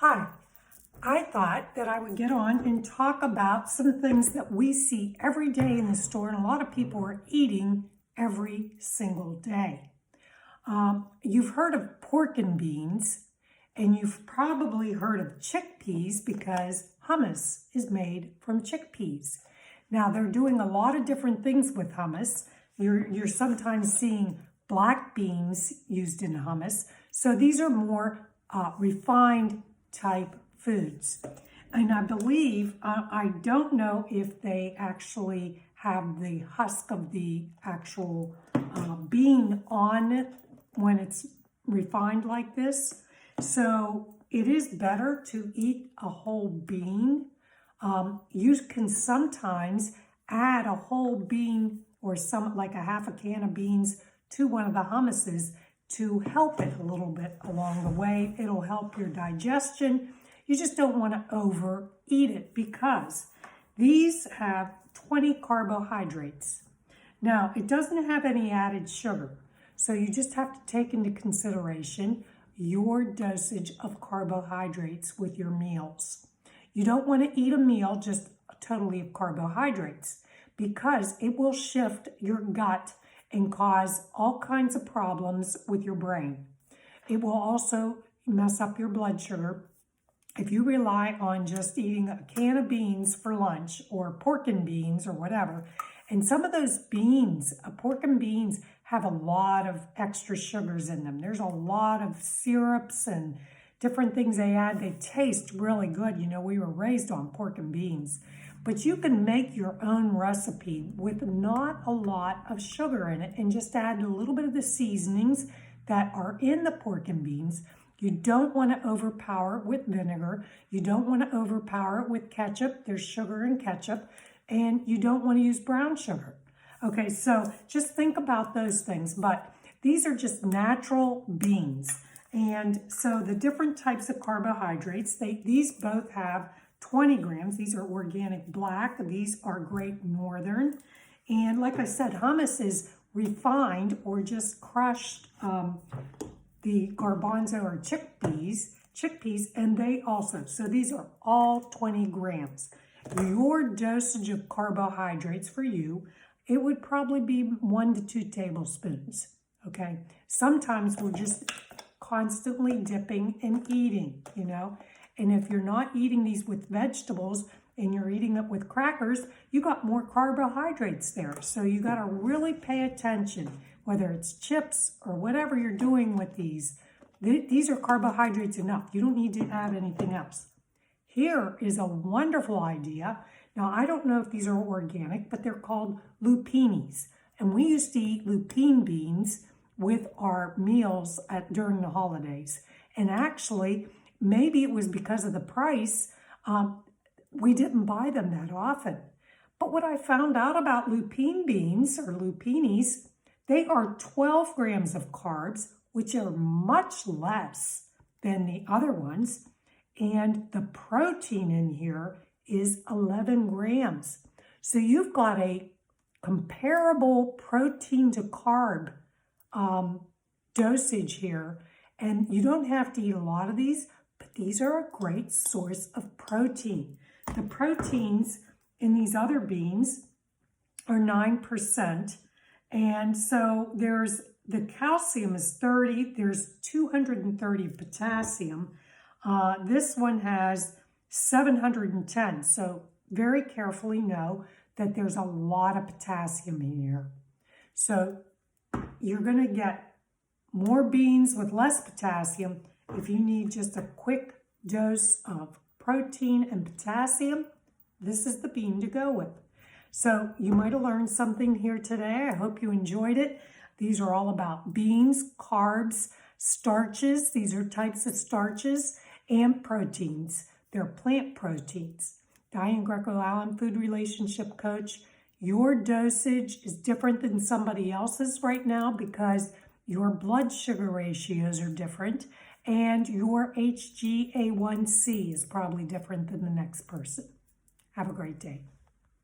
Hi, I thought that I would get on and talk about some things that we see every day in the store and a lot of people are eating every single day. You've heard of pork and beans, and you've probably heard of chickpeas because hummus is made from chickpeas. Now, they're doing a lot of different things with hummus. You're sometimes seeing black beans used in hummus. So these are more refined type foods. And I believe, I don't know if they actually have the husk of the actual bean on it when it's refined like this. So it is better to eat a whole bean. You can sometimes add a whole bean or like a half a can of beans to one of the hummuses to help it a little bit along the way. It'll help your digestion. You just don't want to overeat it because these have 20 carbohydrates. Now, it doesn't have any added sugar, so you just have to take into consideration your dosage of carbohydrates with your meals. You don't want to eat a meal just totally of carbohydrates because it will shift your gut and cause all kinds of problems with your brain. It will also mess up your blood sugar. If you rely on just eating a can of beans for lunch or pork and beans or whatever, and some of those beans, pork and beans, have a lot of extra sugars in them. There's a lot of syrups and different things they add. They taste really good. You know, we were raised on pork and beans. But you can make your own recipe with not a lot of sugar in it and just add a little bit of the seasonings that are in the pork and beans. You don't want to overpower it with vinegar. You don't want to overpower it with ketchup. There's sugar in ketchup. And you don't want to use brown sugar. Okay, so just think about those things. But these are just natural beans. And so the different types of carbohydrates, these both have 20 grams. These are organic black. These are Great Northern. And like I said, hummus is refined or just crushed the garbanzo or chickpeas, and they also, so these are all 20 grams. Your dosage of carbohydrates for you, it would probably be 1 to 2 tablespoons, okay? Sometimes we're just constantly dipping and eating, you know? And if you're not eating these with vegetables and you're eating it with crackers, you got more carbohydrates there. So you got to really pay attention, whether it's chips or whatever you're doing with these. These are carbohydrates enough. You don't need to add anything else. Here is a wonderful idea. Now, I don't know if these are organic, but they're called lupines. And we used to eat lupine beans with our meals during the holidays. And actually, maybe it was because of the price, we didn't buy them that often. But what I found out about lupine beans, or lupinis, they are 12 grams of carbs, which are much less than the other ones. And the protein in here is 11 grams. So you've got a comparable protein to carb dosage here. And you don't have to eat a lot of these, but these are a great source of protein. The proteins in these other beans are 9%. And so the calcium is 30, there's 230 potassium. This one has 710. So very carefully know that there's a lot of potassium in here. So you're going to get more beans with less potassium. If you need just a quick dose of protein and potassium, this is the bean to go with. So you might have learned something here today. I hope you enjoyed it. These are all about beans, carbs, starches. These are types of starches and proteins. They're plant proteins. Diane Greco-Allen, food relationship coach. Your dosage is different than somebody else's right now because your blood sugar ratios are different and your HbA1c is probably different than the next person. Have a great day.